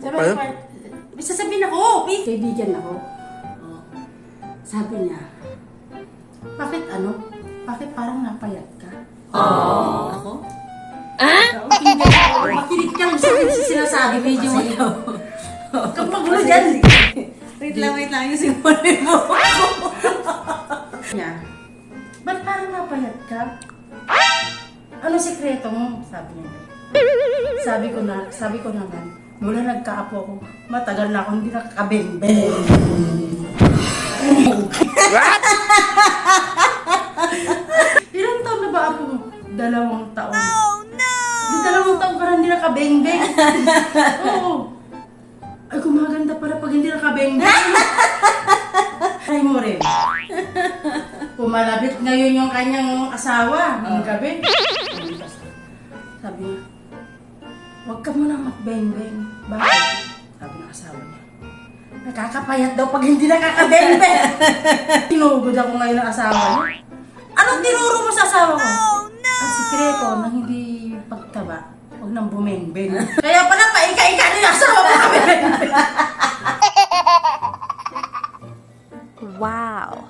May sasabihin ako, kaibigan ako. Sabi niya, bakit parang napayat ka? Ako? Makinig ka lang sa sinasabi ko. Medyo malaw. Kapag gulo dyan. Wait lang. Yung simunin mo. Niya, ba't parang napayat ka? Ano sikreto mo? Sabi niya. Sabi ko naman, mula nagkaapo ako, matagal na akong hindi nakakabeng-beng. What? Ilang taon na ba ako? 2 taon. Oh no! Di 2 taon ka na hindi nakabeng-beng. Oo. Ay, gumaganda pala pag hindi nakabeng-beng. Try mo rin. Pumalapit ngayon yung kanyang asawa ng gabi. Sabi niya, huwag ka muna makbeng-beng. Bakit? Sabi ng asawa niya. Nakakapayat daw pag hindi nakakabeng-beng. Tinugod ako ngayon ng asawa niya. Anong tinuro mo sa asawa ko? Oh, no! Ang sikreto na hindi pagtaba, huwag nang bumeng-beng. Kaya pala paika-ika na yung asawa mo kabeng-beng. Wow.